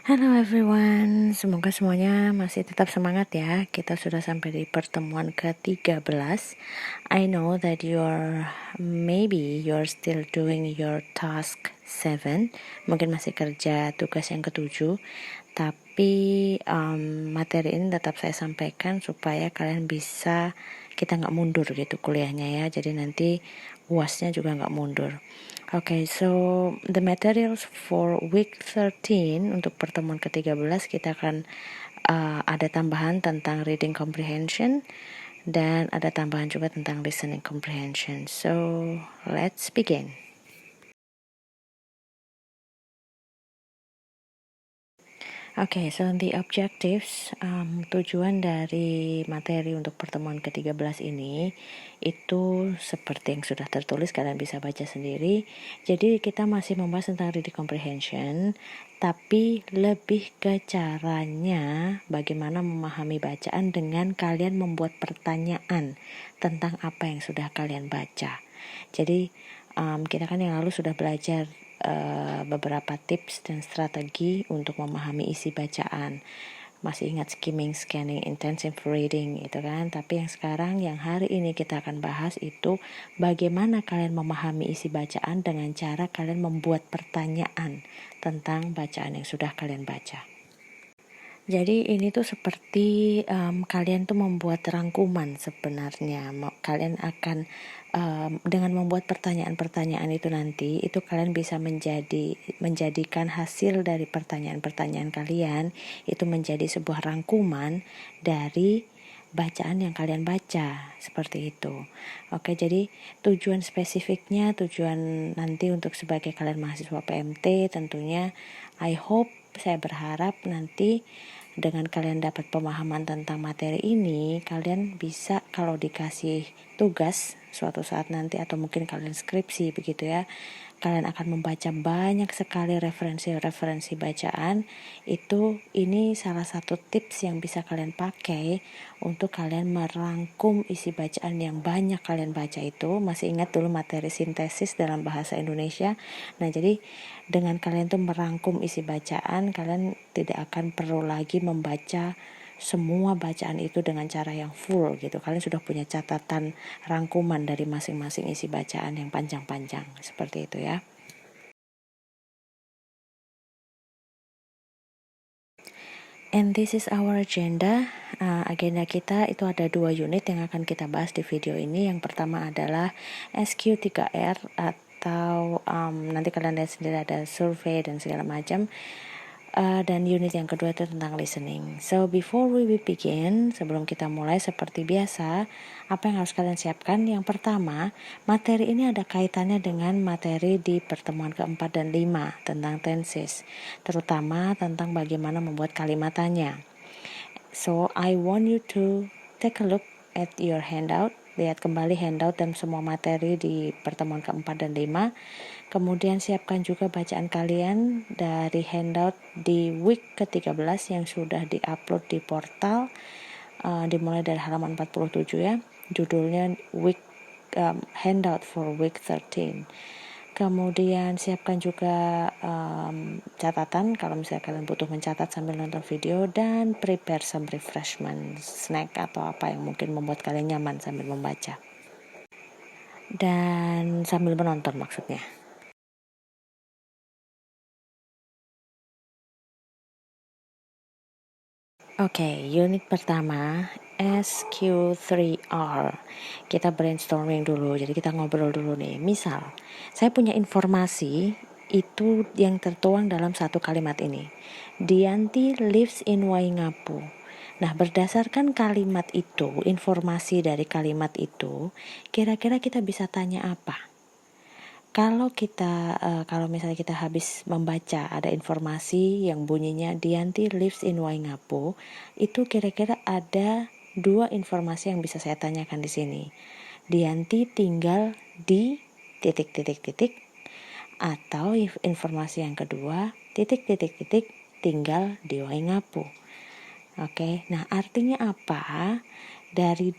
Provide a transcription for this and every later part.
Hello everyone, semoga semuanya masih tetap semangat ya. Kita sudah sampai di pertemuan ke-13. I know that you're still doing your task 7. Mungkin masih kerja tugas yang ke-7. Tapi materi ini tetap saya sampaikan supaya kalian bisa, kita nggak mundur gitu kuliahnya ya. Jadi nanti UASnya juga nggak mundur. Okay, so the materials for week 13 untuk pertemuan ke-13 kita akan ada tambahan tentang reading comprehension dan ada tambahan juga tentang listening comprehension. So, let's begin. Okay, so the objectives, tujuan dari materi untuk pertemuan ke-13 ini itu seperti yang sudah tertulis, kalian bisa baca sendiri. Jadi kita masih membahas tentang reading comprehension, tapi lebih ke caranya bagaimana memahami bacaan dengan kalian membuat pertanyaan tentang apa yang sudah kalian baca. Jadi kita kan yang lalu sudah belajar beberapa tips dan strategi untuk memahami isi bacaan. Masih ingat skimming, scanning, intensive reading itu kan. Tapi yang sekarang, yang hari ini kita akan bahas itu bagaimana kalian memahami isi bacaan dengan cara kalian membuat pertanyaan tentang bacaan yang sudah kalian baca. Jadi ini tuh seperti kalian tuh membuat rangkuman sebenarnya. Kalian akan dengan membuat pertanyaan-pertanyaan itu nanti, itu kalian bisa menjadikan hasil dari pertanyaan-pertanyaan kalian itu menjadi sebuah rangkuman dari bacaan yang kalian baca, seperti itu. Oke, jadi tujuan spesifiknya, tujuan nanti untuk sebagai kalian mahasiswa PMT tentunya, saya berharap nanti dengan kalian dapat pemahaman tentang materi ini, kalian bisa kalau dikasih tugas suatu saat nanti atau mungkin kalian skripsi begitu ya, kalian akan membaca banyak sekali referensi bacaan. Ini salah satu tips yang bisa kalian pakai untuk kalian merangkum isi bacaan yang banyak kalian baca itu. Masih ingat dulu materi sintesis dalam bahasa Indonesia? Nah, jadi dengan kalian tuh merangkum isi bacaan, kalian tidak akan perlu lagi membaca semua bacaan itu dengan cara yang full gitu. Kalian sudah punya catatan rangkuman dari masing-masing isi bacaan yang panjang-panjang, seperti itu ya. And this is our agenda. Agenda kita itu ada 2 unit yang akan kita bahas di video ini. Yang pertama adalah SQ3R atau nanti kalian lihat sendiri ada survei dan segala macam. Dan unit yang kedua itu tentang listening. So before we begin, sebelum kita mulai seperti biasa, apa yang harus kalian siapkan? Yang pertama, materi ini ada kaitannya dengan materi di pertemuan keempat dan 5 tentang tenses, terutama tentang bagaimana membuat kalimat tanya. So I want you to take a look at your handout. Lihat kembali handout dan semua materi di pertemuan keempat dan 5. Kemudian siapkan juga bacaan kalian dari handout di week ke-13 yang sudah di-upload di portal. Dimulai dari halaman 47 ya. Judulnya handout for week 13. Kemudian siapkan juga catatan kalau misalnya kalian butuh mencatat sambil nonton video, dan prepare some refreshment, snack atau apa yang mungkin membuat kalian nyaman sambil membaca dan sambil menonton maksudnya. Oke, unit pertama SQ3R. Kita brainstorming dulu, jadi kita ngobrol dulu nih. Misal, saya punya informasi itu yang tertuang dalam satu kalimat ini. Dianti lives in Waingapu. Nah, berdasarkan kalimat itu, informasi dari kalimat itu, kira-kira kita bisa tanya apa? Kalau misalnya kita habis membaca ada informasi yang bunyinya Dianti lives in Waingapu, itu kira-kira ada 2 informasi yang bisa saya tanyakan di sini. Dianti tinggal di titik-titik-titik, atau informasi yang kedua titik-titik-titik tinggal di Waingapu. Oke, nah artinya apa? Dari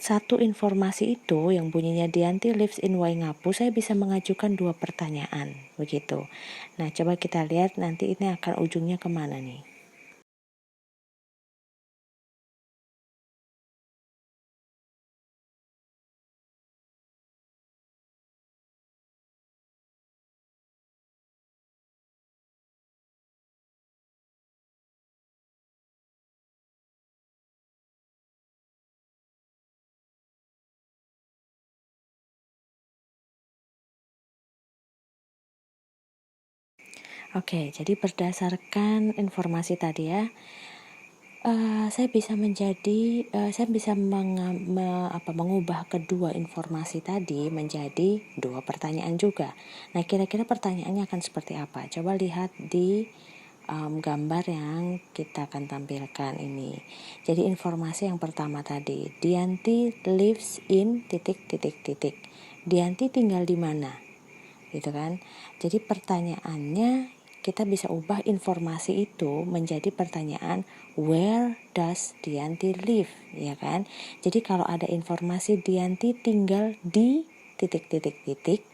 satu informasi itu yang bunyinya Dianti lives in Waingapu, saya bisa mengajukan 2 pertanyaan, begitu. Nah, coba kita lihat nanti ini akan ujungnya kemana nih. Oke, jadi berdasarkan informasi tadi ya, saya bisa mengubah kedua informasi tadi menjadi 2 pertanyaan juga. Nah, kira-kira pertanyaannya akan seperti apa? Coba lihat di gambar yang kita akan tampilkan ini. Jadi informasi yang pertama tadi, Dianti lives in titik titik titik. Dianti tinggal di mana? Gitu kan? Jadi pertanyaannya kita bisa ubah informasi itu menjadi pertanyaan where does Dianti live, ya kan? Jadi kalau ada informasi Dianti tinggal di titik titik titik,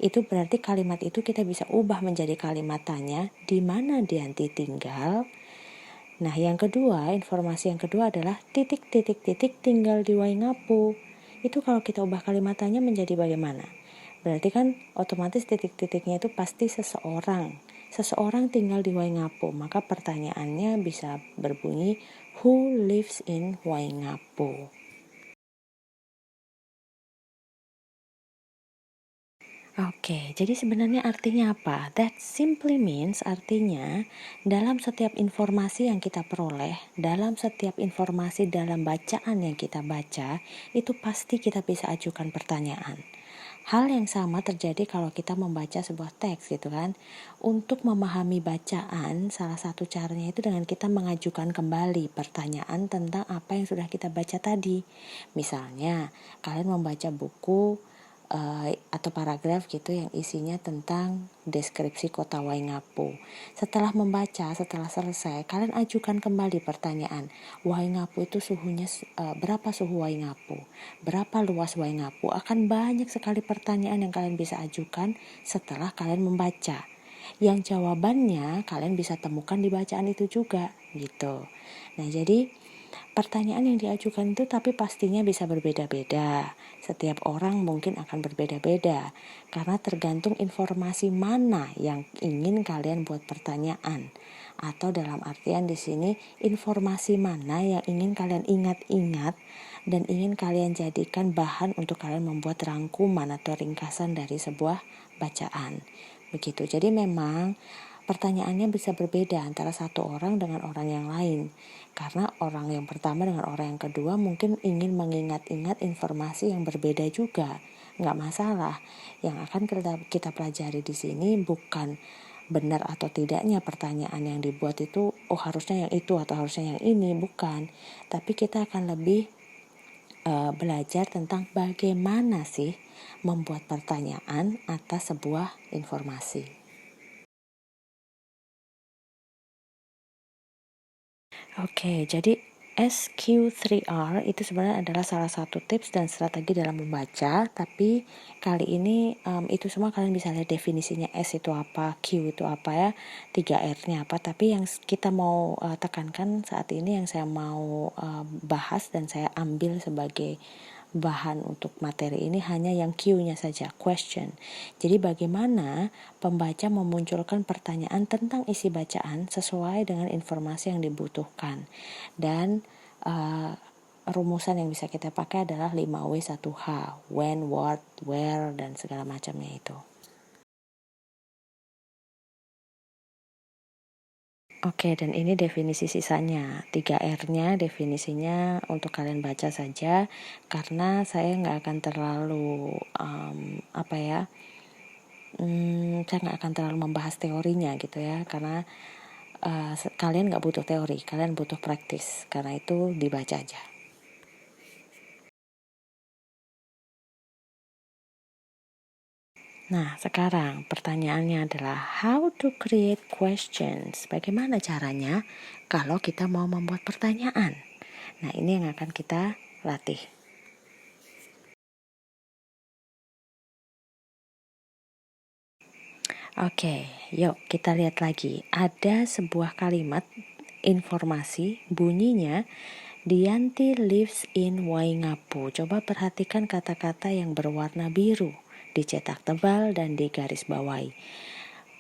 itu berarti kalimat itu kita bisa ubah menjadi kalimat tanya di mana Dianti tinggal. Nah, yang kedua, informasi yang kedua adalah titik titik titik tinggal di Waingapu. Itu kalau kita ubah kalimat tanya menjadi bagaimana? Berarti kan otomatis titik-titiknya itu pasti seseorang. Seseorang tinggal di Waingapu, maka pertanyaannya bisa berbunyi who lives in Waingapu. Oke, jadi sebenarnya artinya apa? That simply means artinya dalam setiap informasi yang kita peroleh, dalam setiap informasi dalam bacaan yang kita baca, itu pasti kita bisa ajukan pertanyaan. Hal yang sama terjadi kalau kita membaca sebuah teks gitu kan. Untuk memahami bacaan, salah satu caranya itu dengan kita mengajukan kembali pertanyaan tentang apa yang sudah kita baca tadi. Misalnya, kalian membaca buku atau paragraf gitu yang isinya tentang deskripsi kota Waingapu. Setelah membaca, setelah selesai, kalian ajukan kembali pertanyaan, Waingapu itu suhunya berapa suhu Waingapu? Berapa luas Waingapu? Akan banyak sekali pertanyaan yang kalian bisa ajukan setelah kalian membaca. Yang jawabannya kalian bisa temukan di bacaan itu juga gitu. Nah, jadi pertanyaan yang diajukan itu tapi pastinya bisa berbeda-beda. Setiap orang mungkin akan berbeda-beda karena tergantung informasi mana yang ingin kalian buat pertanyaan. Atau dalam artian di sini informasi mana yang ingin kalian ingat-ingat dan ingin kalian jadikan bahan untuk kalian membuat rangkuman atau ringkasan dari sebuah bacaan. Begitu. Jadi memang pertanyaannya bisa berbeda antara satu orang dengan orang yang lain. Karena orang yang pertama dengan orang yang kedua mungkin ingin mengingat-ingat informasi yang berbeda juga. Nggak masalah. Yang akan kita pelajari di sini bukan benar atau tidaknya pertanyaan yang dibuat itu, oh harusnya yang itu atau harusnya yang ini, bukan. Tapi kita akan lebih belajar tentang bagaimana sih membuat pertanyaan atas sebuah informasi. Oke, jadi SQ3R itu sebenarnya adalah salah satu tips dan strategi dalam membaca, tapi kali ini itu semua kalian bisa lihat definisinya. S itu apa, Q itu apa ya, 3R-nya apa, tapi yang kita mau tekankan saat ini, yang saya mau bahas dan saya ambil sebagai bahan untuk materi ini hanya yang Q-nya saja, question. Jadi bagaimana pembaca memunculkan pertanyaan tentang isi bacaan sesuai dengan informasi yang dibutuhkan. Dan rumusan yang bisa kita pakai adalah 5W1H, when, what, where, dan segala macamnya itu. Oke, dan ini definisi sisanya. 3R-nya definisinya untuk kalian baca saja, karena saya nggak akan terlalu saya nggak akan terlalu membahas teorinya gitu ya, karena kalian nggak butuh teori, kalian butuh praktis, karena itu dibaca aja. Nah, sekarang pertanyaannya adalah how to create questions. Bagaimana caranya kalau kita mau membuat pertanyaan? Nah, ini yang akan kita latih. Oke, yuk kita lihat lagi. Ada sebuah kalimat informasi, bunyinya Dianti lives in Waingapu. Coba perhatikan kata-kata yang berwarna biru, dicetak tebal dan digaris bawahi.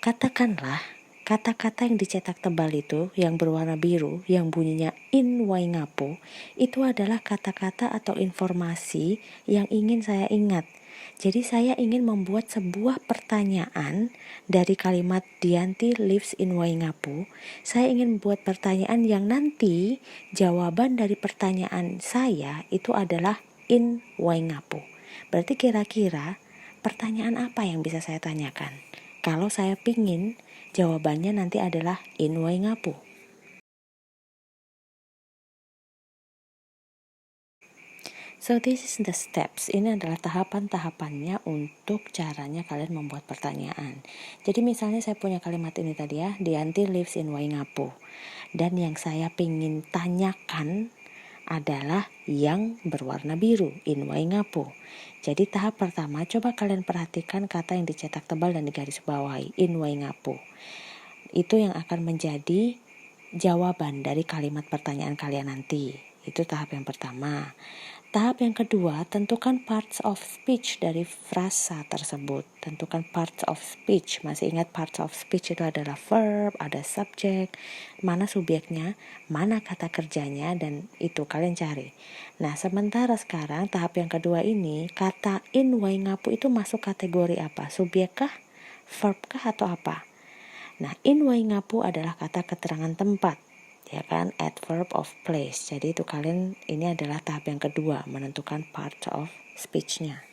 Katakanlah, kata-kata yang dicetak tebal itu, yang berwarna biru, yang bunyinya in Waingapu, itu adalah kata-kata atau informasi yang ingin saya ingat. Jadi saya ingin membuat sebuah pertanyaan dari kalimat Dianti lives in Waingapu. Saya ingin membuat pertanyaan yang nanti jawaban dari pertanyaan saya itu adalah in Waingapu. Berarti kira-kira pertanyaan apa yang bisa saya tanyakan? Kalau saya pingin jawabannya nanti adalah in Waingapu. So this is the steps. Ini adalah tahapan-tahapannya untuk caranya kalian membuat pertanyaan. Jadi misalnya saya punya kalimat ini tadi ya, Dianti lives in Waingapu. Dan yang saya pingin tanyakan adalah yang berwarna biru, in Waingapu. Jadi tahap pertama, coba kalian perhatikan kata yang dicetak tebal dan digaris bawahi, in Waingapu. Itu yang akan menjadi jawaban dari kalimat pertanyaan kalian nanti. Itu tahap yang pertama. Tahap yang kedua, tentukan parts of speech dari frasa tersebut. Tentukan parts of speech. Masih ingat parts of speech itu adalah verb, ada subject, mana subjeknya, mana kata kerjanya, dan itu kalian cari. Nah, sementara sekarang tahap yang kedua ini, kata in Waingapu itu masuk kategori apa? Subjek kah? Verb kah atau apa? Nah, in Waingapu adalah kata keterangan tempat, ya kan, adverb of place. Jadi itu kalian, ini adalah tahap yang kedua, menentukan part of speech-nya.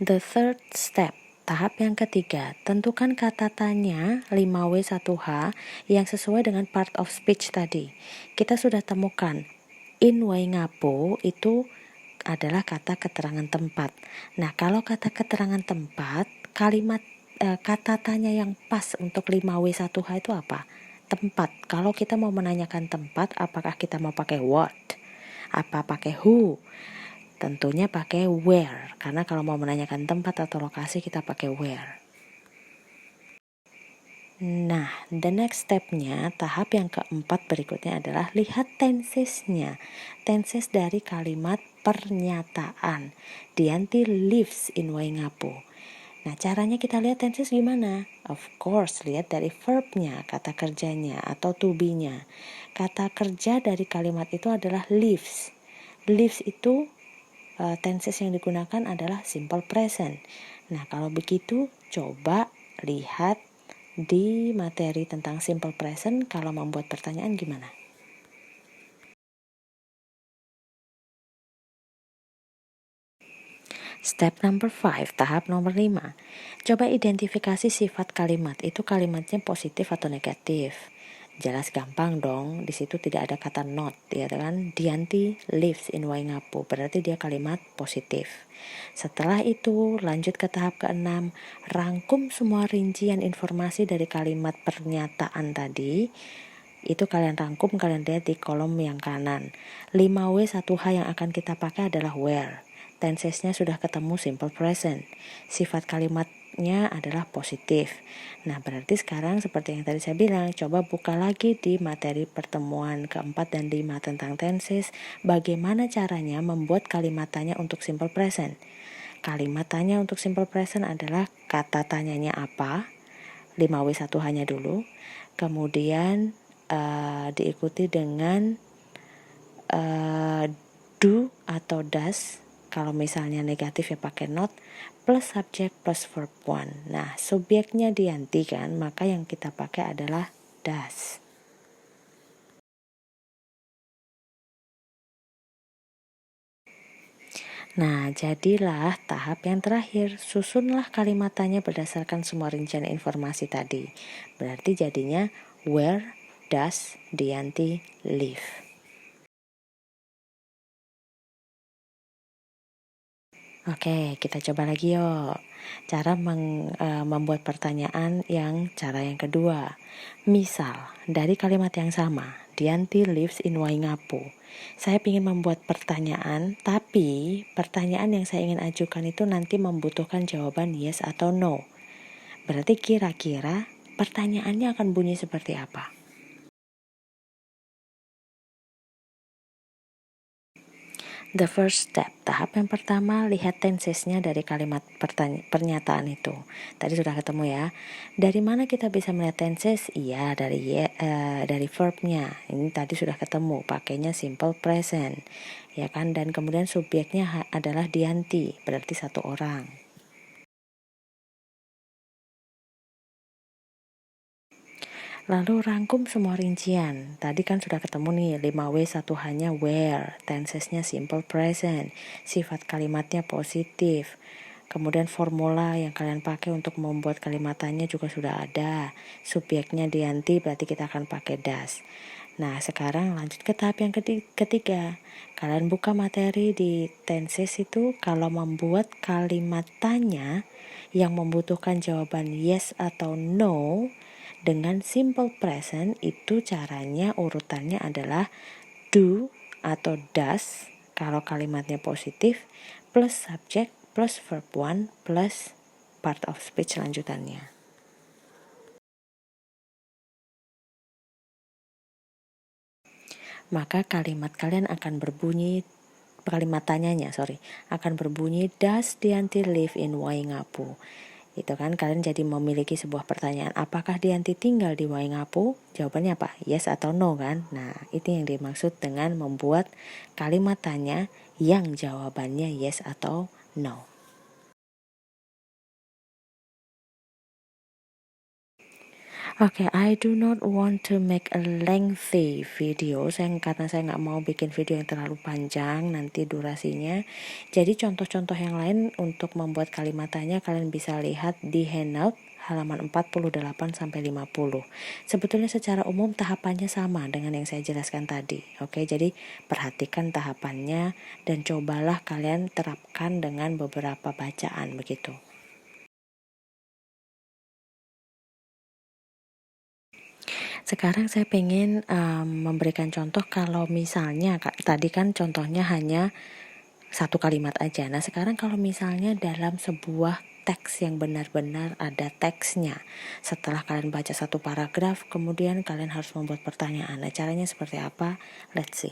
The third step, tahap yang ketiga, tentukan kata tanya 5W1H yang sesuai dengan part of speech tadi. Kita sudah temukan in Waingapu itu adalah kata keterangan tempat. Nah, kalau kata keterangan tempat, kalimat kata tanya yang pas untuk 5W1H itu apa? Tempat. Kalau kita mau menanyakan tempat, apakah kita mau pakai what? Apa pakai who? Tentunya pakai where. Karena kalau mau menanyakan tempat atau lokasi, kita pakai where. Nah, the next step-nya, tahap yang keempat berikutnya adalah lihat tensesnya. Tenses dari kalimat pernyataan. Dianti lives in Waingapu. Nah, caranya kita lihat tenses gimana? Of course, lihat dari verbnya, kata kerjanya atau to be-nya. Kata kerja dari kalimat itu adalah lives. Lives itu tenses yang digunakan adalah simple present. Nah, kalau begitu coba lihat di materi tentang simple present kalau membuat pertanyaan gimana? Step number 5, tahap nomor 5. Coba identifikasi sifat kalimat. Itu kalimatnya positif atau negatif. Jelas gampang dong, di situ tidak ada kata not, ya kan? Dianti lives in Waingapu, berarti dia kalimat positif. Setelah itu, lanjut ke tahap ke-6, rangkum semua rincian informasi dari kalimat pernyataan tadi. Itu kalian rangkum, kalian lihat di kolom yang kanan. 5W1H yang akan kita pakai adalah where. Tensesnya sudah ketemu simple present. Sifat kalimatnya adalah positif. Nah, berarti sekarang seperti yang tadi saya bilang, coba buka lagi di materi pertemuan keempat dan 5 tentang tenses. Bagaimana caranya membuat kalimat tanya untuk simple present. Kalimat tanya untuk simple present adalah kata tanyanya apa, 5W1H-nya dulu. Kemudian diikuti dengan do atau does. Kalau misalnya negatif ya pakai not, plus subject plus verb one. Nah, subjeknya Dianti kan, maka yang kita pakai adalah does. Nah, jadilah tahap yang terakhir. Susunlah kalimat tanya berdasarkan semua rincian informasi tadi. Berarti jadinya where does Dianti live? Oke, kita coba lagi yuk. Cara membuat pertanyaan cara yang kedua. Misal, dari kalimat yang sama, Dianti lives in Waingapu. Saya ingin membuat pertanyaan, tapi pertanyaan yang saya ingin ajukan itu nanti membutuhkan jawaban yes atau no. Berarti kira-kira pertanyaannya akan bunyi seperti apa? The first step, tahap yang pertama, lihat tensesnya dari kalimat pernyataan itu. Tadi sudah ketemu ya. Dari mana kita bisa melihat tenses? Iya, dari verbnya. Ini tadi sudah ketemu, pakainya simple present. Ya kan? Dan kemudian subjeknya adalah Dianti, berarti satu orang. Lalu rangkum semua rincian. Tadi kan sudah ketemu nih 5W 1H-nya where, tensesnya simple present, sifat kalimatnya positif. Kemudian formula yang kalian pakai untuk membuat kalimatannya juga sudah ada. Subjeknya Dianti berarti kita akan pakai das. Nah, sekarang lanjut ke tahap yang ketiga. Kalian buka materi di tenses itu, kalau membuat kalimat tanya yang membutuhkan jawaban yes atau no, dengan simple present itu caranya urutannya adalah do atau does kalau kalimatnya positif, plus subject plus verb 1 plus part of speech lanjutannya. Maka kalimat kalian akan berbunyi, kalimat tanyanya akan berbunyi, does Dianti live in Waingapu? Itu kan kalian jadi memiliki sebuah pertanyaan, apakah Dianti tinggal di Waingapu? Jawabannya apa? Yes atau no kan? Nah, itu yang dimaksud dengan membuat kalimat tanya yang jawabannya yes atau no. Okay, I do not want to make a lengthy video karena saya nggak mau bikin video yang terlalu panjang nanti durasinya. Jadi contoh-contoh yang lain untuk membuat kalimat tanya kalian bisa lihat di handout halaman 48-50. Sebetulnya secara umum tahapannya sama dengan yang saya jelaskan tadi. Oke, jadi perhatikan tahapannya dan cobalah kalian terapkan dengan beberapa bacaan begitu. Sekarang saya pengen memberikan contoh kalau misalnya tadi kan contohnya hanya satu kalimat aja. Nah sekarang kalau misalnya dalam sebuah teks yang benar-benar ada teksnya, setelah kalian baca satu paragraf, kemudian kalian harus membuat pertanyaan. Nah caranya seperti apa? Let's see.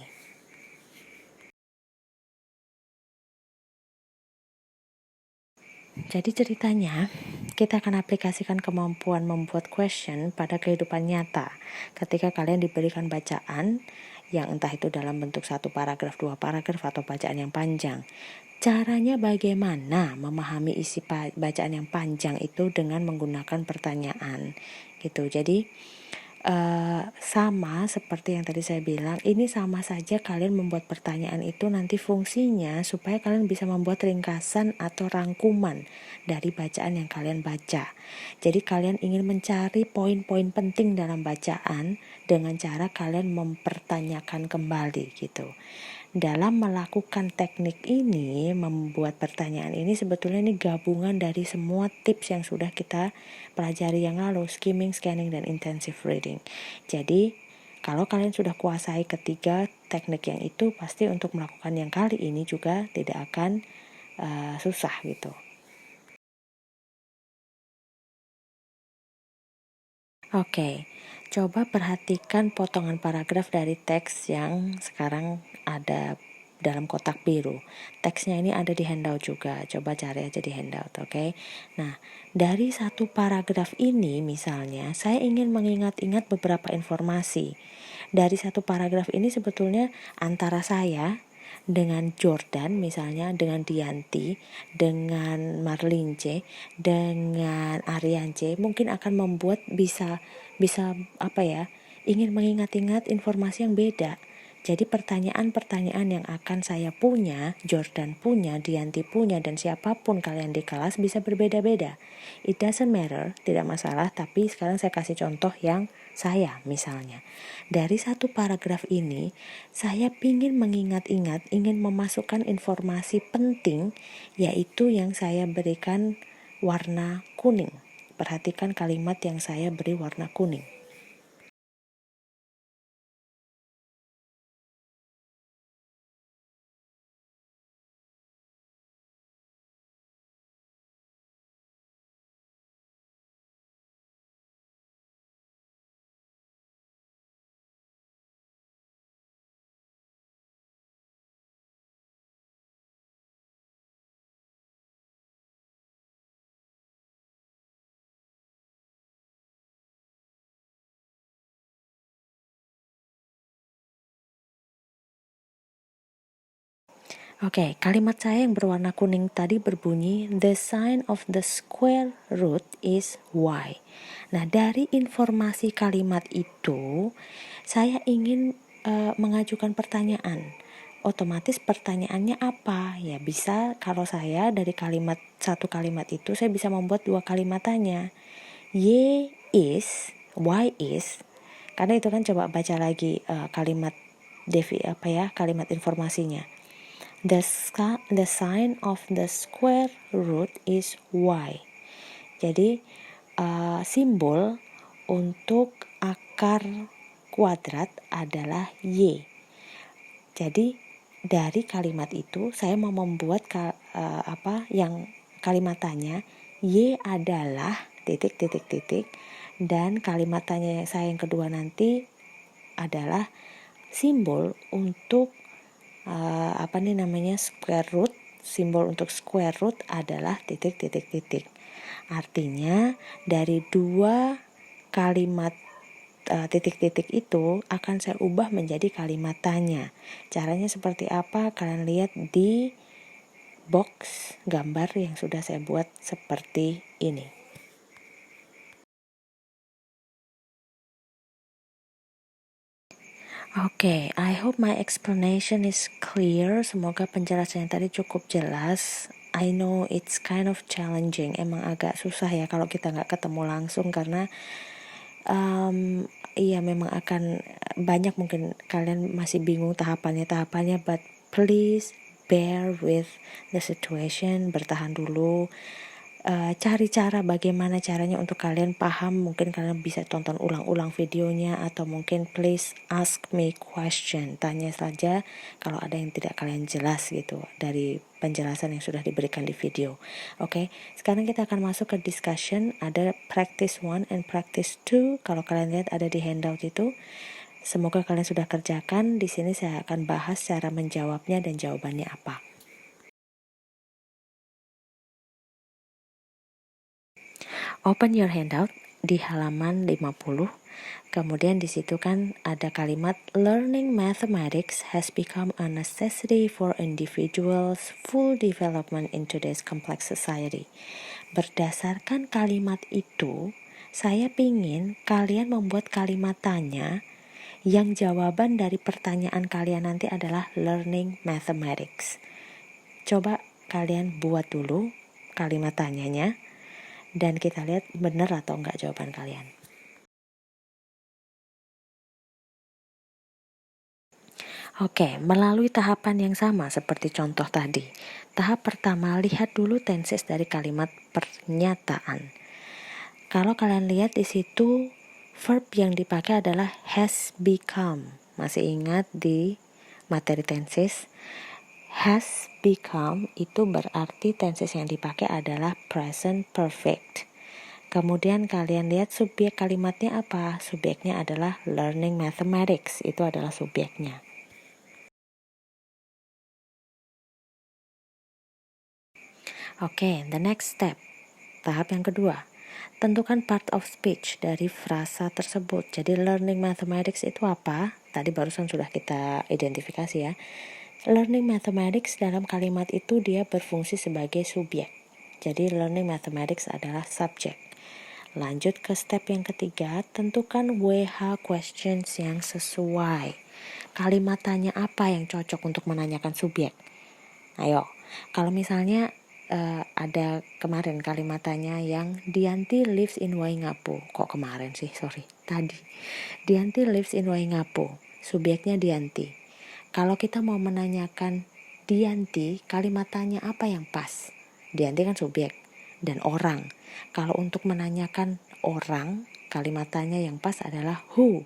Jadi ceritanya, kita akan aplikasikan kemampuan membuat question pada kehidupan nyata. Ketika kalian diberikan bacaan, yang entah itu dalam bentuk 1 paragraf, 2 paragraf, atau bacaan yang panjang. Caranya bagaimana memahami isi bacaan yang panjang itu dengan menggunakan pertanyaan. Gitu. Jadi, sama seperti yang tadi saya bilang, ini sama saja kalian membuat pertanyaan itu nanti fungsinya supaya kalian bisa membuat ringkasan atau rangkuman dari bacaan yang kalian baca. Jadi kalian ingin mencari poin-poin penting dalam bacaan dengan cara kalian mempertanyakan kembali gitu. Dalam melakukan teknik ini, membuat pertanyaan ini sebetulnya ini gabungan dari semua tips yang sudah kita pelajari yang lalu, skimming, scanning, dan intensive reading. Jadi, kalau kalian sudah kuasai ketiga teknik yang itu, pasti untuk melakukan yang kali ini juga tidak akan susah gitu. Oke, coba perhatikan potongan paragraf dari teks yang sekarang ada dalam kotak biru. Teksnya ini ada di handout juga, coba cari aja di handout, oke? Nah, dari satu paragraf ini misalnya, saya ingin mengingat-ingat beberapa informasi. Dari satu paragraf ini sebetulnya antara saya dengan Jordan misalnya, dengan Dianti, dengan Marlince, dengan Ariance mungkin akan membuat bisa ingin mengingat-ingat informasi yang beda. Jadi pertanyaan-pertanyaan yang akan saya punya, Jordan punya, Dianti punya, dan siapapun kalian di kelas bisa berbeda-beda. It doesn't matter, tidak masalah, tapi sekarang saya kasih contoh yang saya misalnya. Dari satu paragraf ini, saya ingin mengingat-ingat, ingin memasukkan informasi penting, yaitu yang saya berikan warna kuning. Perhatikan kalimat yang saya beri warna kuning. Oke, kalimat saya yang berwarna kuning tadi berbunyi, the sign of the square root is y. Nah, dari informasi kalimat itu, saya ingin mengajukan pertanyaan. Otomatis pertanyaannya apa? Ya bisa, kalau saya dari satu kalimat itu, saya bisa membuat dua kalimat tanya. Y is, karena itu kan coba baca lagi kalimat kalimat informasinya. The sign of the square root is y. Jadi simbol untuk akar kuadrat adalah y. Jadi dari kalimat itu saya mau membuat yang kalimat tanya, y adalah titik dan kalimat tanya saya yang kedua nanti adalah simbol untuk square root. Simbol untuk square root adalah titik. Artinya dari dua kalimat titik-titik itu akan saya ubah menjadi kalimat tanya. Caranya seperti apa? Kalian lihat di box gambar yang sudah saya buat seperti ini. Okay, I hope my explanation is clear. Semoga penjelasan yang tadi cukup jelas. I know it's kind of challenging. Emang agak susah ya kalau kita nggak ketemu langsung karena memang akan banyak mungkin kalian masih bingung tahapannya, but please bear with the situation, bertahan dulu. Cari cara bagaimana caranya untuk kalian paham. Mungkin kalian bisa tonton ulang-ulang videonya, atau mungkin please ask me question, tanya saja kalau ada yang tidak kalian jelas gitu dari penjelasan yang sudah diberikan di video. Oke, sekarang kita akan masuk ke discussion. Ada practice 1 and practice 2. Kalau kalian lihat ada di handout itu. Semoga kalian sudah kerjakan. Di sini saya akan bahas cara menjawabnya dan jawabannya apa. Open your handout di halaman 50. Kemudian di situ kan ada kalimat learning mathematics has become a necessity for individuals' full development in today's complex society. Berdasarkan kalimat itu, saya pingin kalian membuat kalimat tanya yang jawaban dari pertanyaan kalian nanti adalah learning mathematics. Coba kalian buat dulu kalimat tanyanya. Dan kita lihat benar atau enggak jawaban kalian. Oke, melalui tahapan yang sama seperti contoh tadi. Tahap pertama, lihat dulu tenses dari kalimat pernyataan. Kalau kalian lihat di situ, verb yang dipakai adalah has become. Masih ingat di materi tenses? Has become itu berarti tenses yang dipakai adalah present perfect. Kemudian kalian lihat subjek kalimatnya apa? Subjeknya adalah learning mathematics. Itu adalah subjeknya. Oke, the next step. Tahap yang kedua. Tentukan part of speech dari frasa tersebut. Jadi learning mathematics itu apa? Tadi barusan sudah kita identifikasi ya. Learning mathematics dalam kalimat itu dia berfungsi sebagai subjek. Jadi learning mathematics adalah subjek. Lanjut ke step yang ketiga, tentukan WH questions yang sesuai. kalimat tanya apa yang cocok untuk menanyakan subjek? Ayo, kalau misalnya ada kemarin kalimat tanya yang Dianti lives in Waingapu. Kok kemarin sih? Sorry, tadi. Dianti lives in Waingapu. Subjeknya Dianti. Kalau kita mau menanyakan Dianti, kalimat tanya apa yang pas? Dianti kan subjek dan orang. Kalau untuk menanyakan orang, kalimat tanya yang pas adalah who.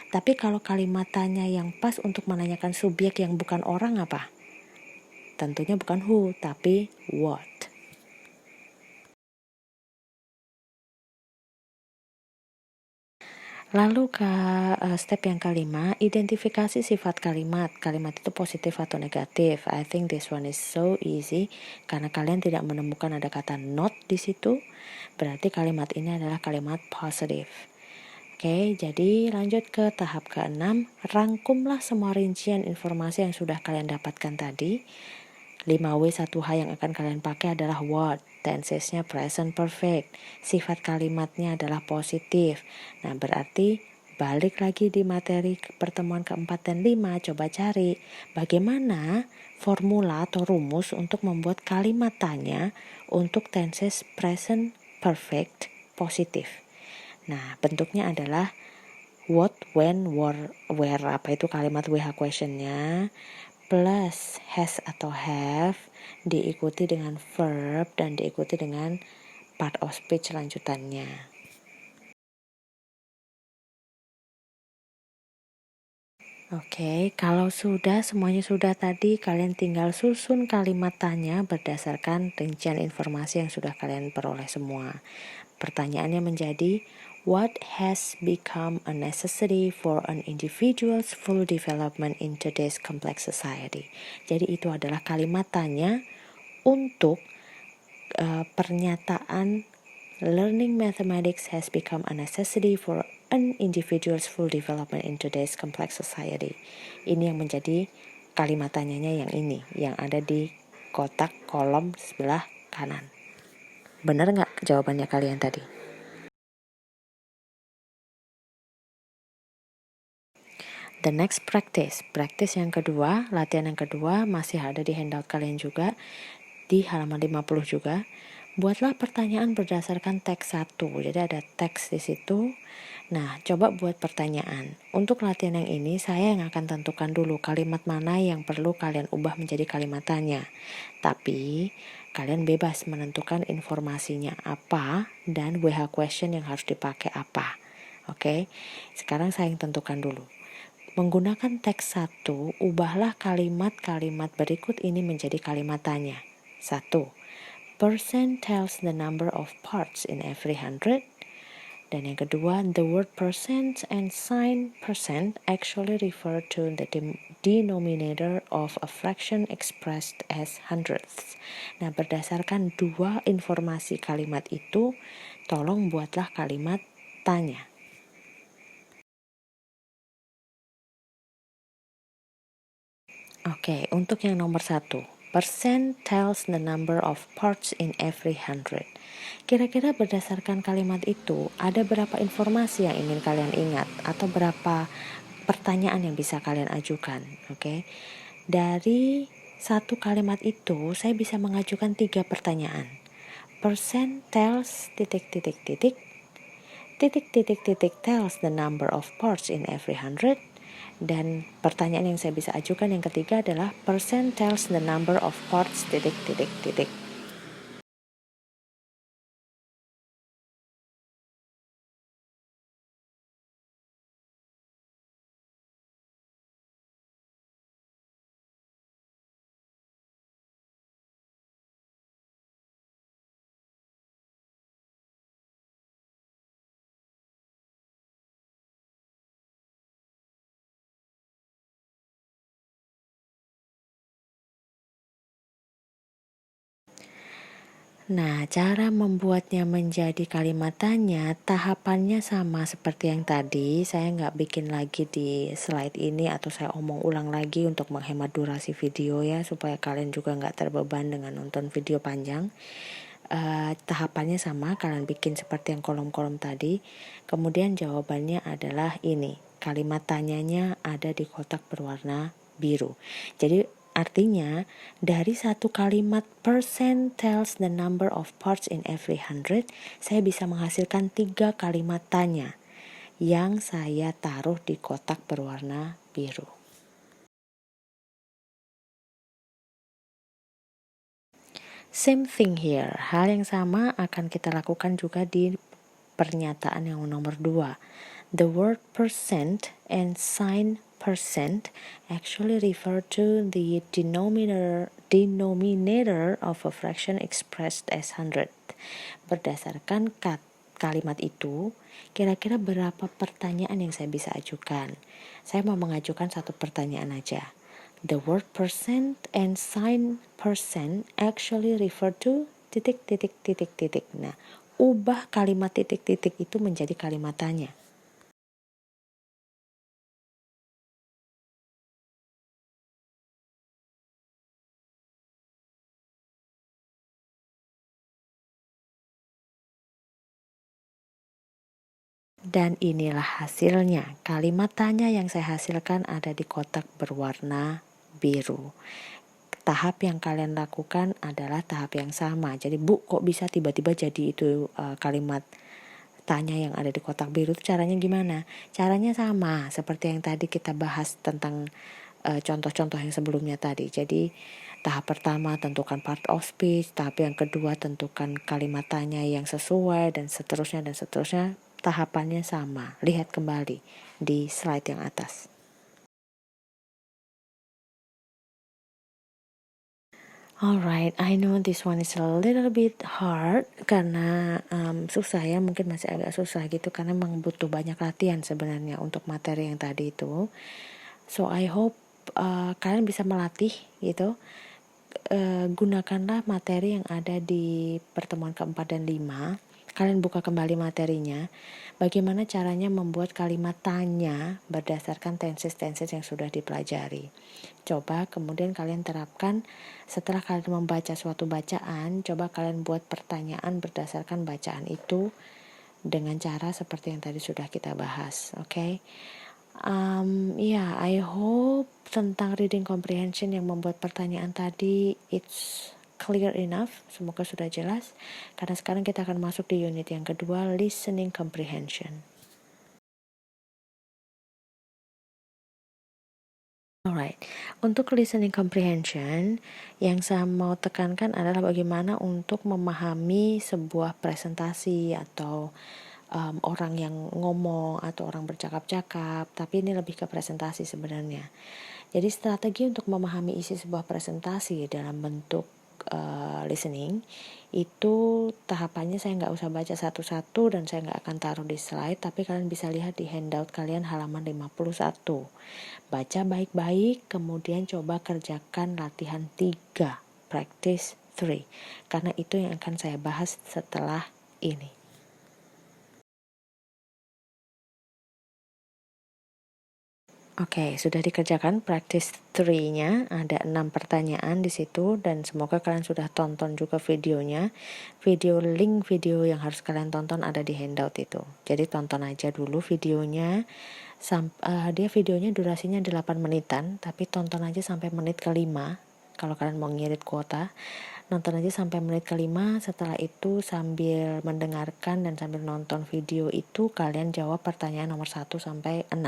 Tapi kalau kalimat tanya yang pas untuk menanyakan subjek yang bukan orang apa? Tentunya bukan who, tapi what. Lalu ke step yang kelima, identifikasi sifat kalimat. Kalimat itu positif atau negatif. I think this one is so easy karena kalian tidak menemukan ada kata not di situ. Berarti kalimat ini adalah kalimat positif. Oke, jadi lanjut ke tahap ke-6. Rangkumlah semua rincian informasi yang sudah kalian dapatkan tadi. 5W 1H yang akan kalian pakai adalah what, tensesnya present perfect, sifat kalimatnya adalah positif. Nah, berarti balik lagi di materi pertemuan keempat dan 5, coba cari bagaimana formula atau rumus untuk membuat kalimat tanya untuk tenses present perfect positif. Nah, bentuknya adalah what, when, where, apa itu kalimat WH questionnya, plus has atau have diikuti dengan verb dan diikuti dengan part of speech lanjutannya. Oke, kalau semuanya sudah tadi, kalian tinggal susun kalimat tanya berdasarkan rincian informasi yang sudah kalian peroleh semua. Pertanyaannya menjadi, what has become a necessity for an individual's full development in today's complex society? Jadi itu adalah kalimat tanya untuk pernyataan learning mathematics has become a necessity for an individual's full development in today's complex society. Ini yang menjadi kalimat tanyanya yang ini, yang ada di kotak kolom sebelah kanan. Benar nggak jawabannya kalian tadi? The next practice yang kedua, latihan yang kedua masih ada di handout kalian juga, di halaman 50 juga. Buatlah pertanyaan berdasarkan teks 1. Jadi ada teks di situ. Nah, coba buat pertanyaan. Untuk latihan yang ini, saya yang akan tentukan dulu kalimat mana yang perlu kalian ubah menjadi kalimat tanya. Tapi, kalian bebas menentukan informasinya apa dan WH question yang harus dipakai apa. Oke, sekarang saya yang tentukan dulu. Menggunakan teks 1, ubahlah kalimat-kalimat berikut ini menjadi kalimat tanya. 1. Percent tells the number of parts in every 100. Dan yang kedua, the word percent and sign percent actually refer to the denominator of a fraction expressed as hundredths. Nah, berdasarkan dua informasi kalimat itu, tolong buatlah kalimat tanya. Oke, untuk yang nomor 1. Percent tells the number of parts in every 100. Kira-kira berdasarkan kalimat itu, ada berapa informasi yang ingin kalian ingat atau berapa pertanyaan yang bisa kalian ajukan, oke? Dari satu kalimat itu, saya bisa mengajukan 3 pertanyaan. Percent tells ... tells the number of parts in every 100. Dan pertanyaan yang saya bisa ajukan yang ketiga adalah percent tells the number of parts ... Nah, cara membuatnya menjadi kalimat tanya, tahapannya sama seperti yang tadi. Saya nggak bikin lagi di slide ini atau saya omong ulang lagi untuk menghemat durasi video ya, supaya kalian juga nggak terbeban dengan nonton video panjang. Tahapannya sama, kalian bikin seperti yang kolom-kolom tadi. Kemudian jawabannya adalah ini. kalimat tanyanya ada di kotak berwarna biru. Jadi artinya dari satu kalimat percent tells the number of parts in every 100, saya bisa menghasilkan 3 kalimat tanya yang saya taruh di kotak berwarna biru. Same thing here. Hal yang sama akan kita lakukan juga di pernyataan yang nomor 2. The word percent and sign percent actually refer to the denominator of a fraction expressed as 100. Berdasarkan kalimat itu, kira-kira berapa pertanyaan yang saya bisa ajukan? Saya mau mengajukan satu pertanyaan aja. The word percent and sign percent actually refer to ... Nah, ubah kalimat titik-titik itu menjadi kalimat tanya. Dan inilah hasilnya. Kalimat tanya yang saya hasilkan ada di kotak berwarna biru. Tahap yang kalian lakukan adalah tahap yang sama. Jadi Bu, kok bisa tiba-tiba jadi itu kalimat tanya yang ada di kotak biru itu caranya gimana? Caranya sama seperti yang tadi kita bahas tentang contoh-contoh yang sebelumnya tadi. Jadi tahap pertama tentukan part of speech, tahap yang kedua tentukan kalimat tanya yang sesuai, dan seterusnya dan seterusnya. Tahapannya sama. Lihat kembali di slide yang atas. Alright, I know this one is a little bit hard karena susah ya, mungkin masih agak susah gitu karena memang butuh banyak latihan sebenarnya untuk materi yang tadi itu. So I hope kalian bisa melatih gitu. Gunakanlah materi yang ada di pertemuan keempat dan 5. Kalian buka kembali materinya. Bagaimana caranya membuat kalimat tanya berdasarkan tenses-tenses yang sudah dipelajari. Coba kemudian kalian terapkan setelah kalian membaca suatu bacaan. Coba kalian buat pertanyaan berdasarkan bacaan itu dengan cara seperti yang tadi sudah kita bahas. Okay? I hope tentang reading comprehension yang membuat pertanyaan tadi it's clear enough. Semoga sudah jelas. Karena sekarang kita akan masuk di unit yang kedua, listening comprehension. Alright, untuk listening comprehension yang saya mau tekankan adalah bagaimana untuk memahami sebuah presentasi atau orang yang ngomong atau orang bercakap-cakap, tapi ini lebih ke presentasi sebenarnya. Jadi strategi untuk memahami isi sebuah presentasi dalam bentuk listening itu tahapannya saya nggak usah baca satu-satu dan saya nggak akan taruh di slide, tapi kalian bisa lihat di handout kalian halaman 51. Baca baik-baik, kemudian coba kerjakan latihan 3, practice 3, karena itu yang akan saya bahas setelah ini. Oke, sudah dikerjakan practice 3-nya, ada 6 pertanyaan di situ dan semoga kalian sudah tonton juga videonya. Link video yang harus kalian tonton ada di handout itu. Jadi tonton aja dulu videonya. Dia videonya durasinya 8 menitan, tapi tonton aja sampai menit ke-5 kalau kalian mau ngirit kuota. Nonton aja sampai menit ke-5, setelah itu sambil mendengarkan dan sambil nonton video itu kalian jawab pertanyaan nomor 1 sampai 6.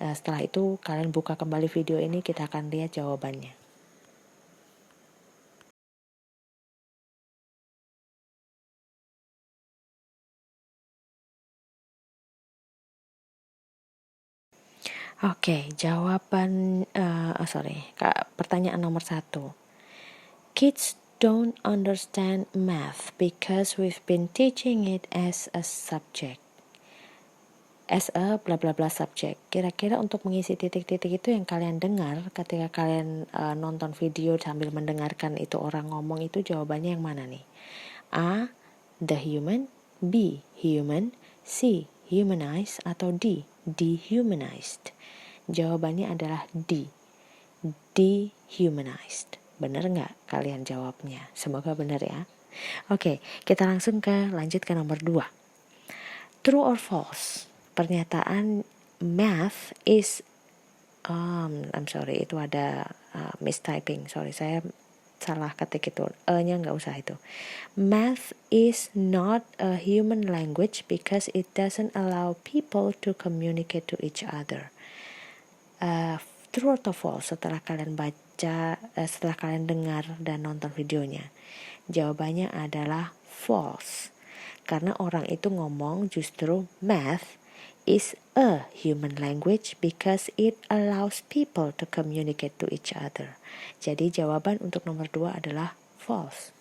Setelah itu kalian buka kembali video ini, kita akan lihat jawabannya. Oke, jawaban pertanyaan nomor 1. Kids don't understand math because we've been teaching it as a subject. As a bla bla bla subject. Kira-kira untuk mengisi titik-titik itu yang kalian dengar ketika kalian nonton video sambil mendengarkan itu orang ngomong, itu jawabannya yang mana nih? A, the human, B, human, C, humanized, atau D, dehumanized? Jawabannya adalah D, dehumanized. Benar nggak kalian jawabnya? Semoga benar ya. Oke, kita langsung lanjut ke nomor 2. True or false? Pernyataan math is I'm sorry, itu ada mistyping. Sorry, saya salah ketik itu. E-nya nggak usah itu. Math is not a human language because it doesn't allow people to communicate to each other. True atau false setelah kalian baca, setelah kalian dengar dan nonton videonya? Jawabannya adalah false. Karena orang itu ngomong justru math is a human language because it allows people to communicate to each other. Jadi jawaban untuk nomor 2 adalah false.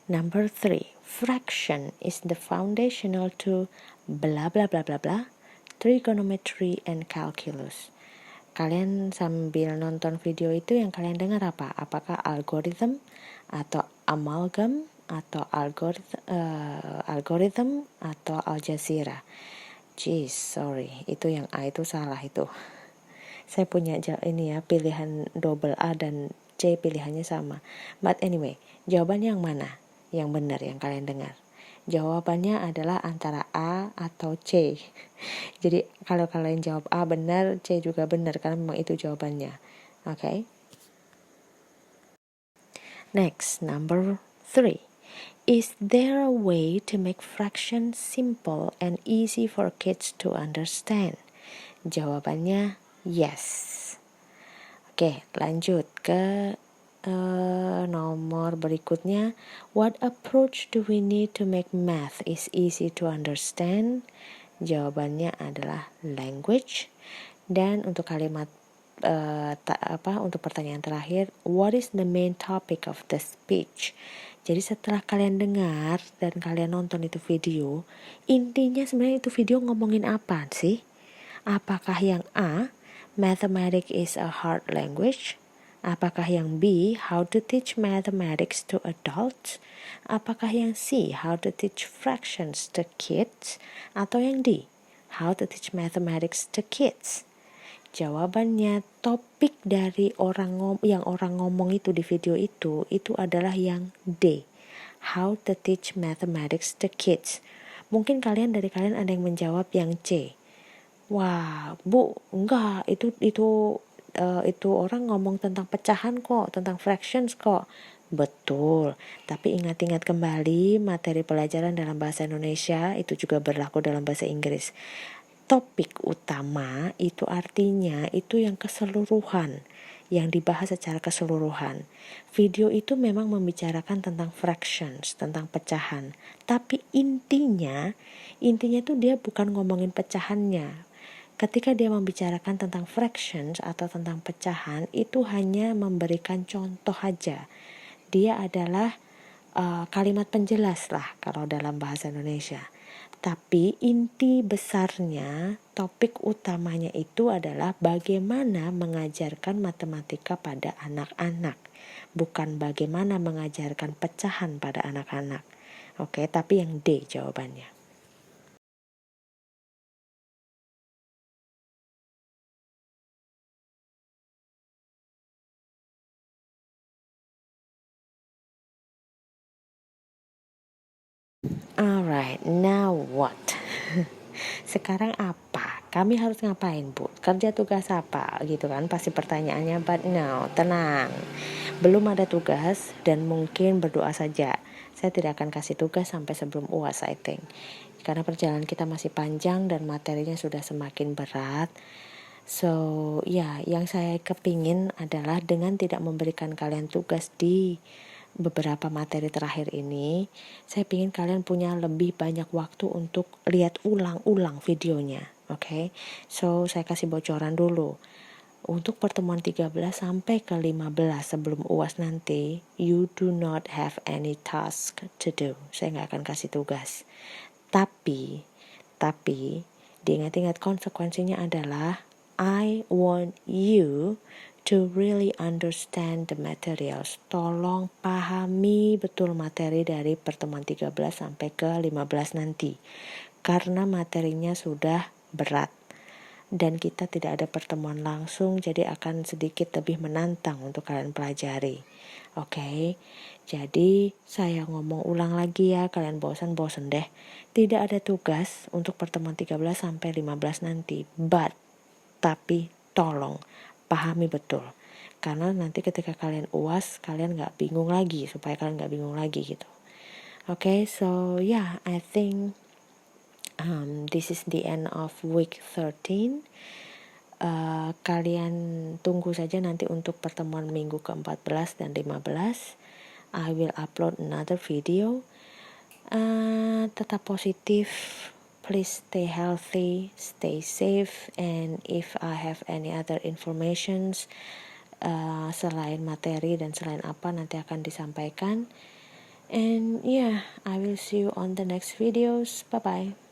Number 3, fraction is the foundational to blah blah blah blah blah, trigonometry and calculus. Kalian sambil nonton video itu yang kalian dengar apa? Apakah algorithm atau amalgam atau algorithm atau aljazeera? Jeez, sorry, itu yang A itu salah itu. Saya punya ini ya, pilihan double A dan C pilihannya sama. But anyway, jawaban yang mana? Yang benar yang kalian dengar. Jawabannya adalah antara A atau C. Jadi kalau kalian jawab A benar, C juga benar karena memang itu jawabannya. Okay? Next, number 3. Is there a way to make fractions simple and easy for kids to understand? Jawabannya yes. Oke, lanjut ke nomor berikutnya. What approach do we need to make math is easy to understand? Jawabannya adalah language. Dan untuk kalimat untuk pertanyaan terakhir, what is the main topic of the speech? Jadi setelah kalian dengar dan kalian nonton itu video, intinya sebenarnya itu video ngomongin apa sih? Apakah yang A, mathematics is a hard language? Apakah yang B, how to teach mathematics to adults? Apakah yang C, how to teach fractions to kids? Atau yang D, how to teach mathematics to kids? Jawabannya, topik dari orang ngomong itu di video itu adalah yang D, how to teach mathematics to kids. Mungkin dari kalian ada yang menjawab yang C. Wah, Bu, enggak, itu orang ngomong tentang pecahan kok, tentang fractions kok. Betul, tapi ingat-ingat kembali materi pelajaran dalam bahasa Indonesia itu juga berlaku dalam bahasa Inggris. Topik utama itu artinya itu yang keseluruhan, yang dibahas secara keseluruhan. Video itu memang membicarakan tentang fractions, tentang pecahan, tapi intinya itu dia bukan ngomongin pecahannya. Ketika dia membicarakan tentang fractions atau tentang pecahan, itu hanya memberikan contoh aja. Dia adalah kalimat penjelas lah kalau dalam bahasa Indonesia. Tapi inti besarnya, topik utamanya itu adalah bagaimana mengajarkan matematika pada anak-anak. Bukan bagaimana mengajarkan pecahan pada anak-anak. Oke, tapi yang D jawabannya. Alright, now what? Sekarang apa? Kami harus ngapain, Bu? Kerja tugas apa? Gitu kan, pasti pertanyaannya. But no, tenang. Belum ada tugas dan mungkin berdoa saja. Saya tidak akan kasih tugas sampai sebelum UAS, I think. Karena perjalanan kita masih panjang dan materinya sudah semakin berat. So, yang saya kepingin adalah dengan tidak memberikan kalian tugas di beberapa materi terakhir ini, saya ingin kalian punya lebih banyak waktu untuk lihat ulang-ulang videonya. Okay? So, saya kasih bocoran dulu. Untuk pertemuan 13 sampai ke 15 sebelum UAS nanti, you do not have any task to do. Saya nggak akan kasih tugas. Tapi Tapi diingat-ingat konsekuensinya adalah I want you to really understand the materials. Tolong pahami betul materi dari pertemuan 13 sampai ke 15 nanti. Karena materinya sudah berat. Dan kita tidak ada pertemuan langsung, jadi akan sedikit lebih menantang untuk kalian pelajari. Oke, jadi saya ngomong ulang lagi ya, kalian bosan-bosan deh. Tidak ada tugas untuk pertemuan 13 sampai 15 nanti, tapi tolong pahami betul. Karena nanti ketika kalian UAS, kalian gak bingung lagi, supaya kalian gak bingung lagi gitu. Okay, so yeah, I think this is the end of week 13. Kalian tunggu saja nanti untuk pertemuan minggu ke-14 dan 15. I will upload another video. Tetap positif. Please stay healthy, stay safe, and if I have any other informations selain materi dan selain apa nanti akan disampaikan. And yeah, I will see you on the next videos. Bye bye.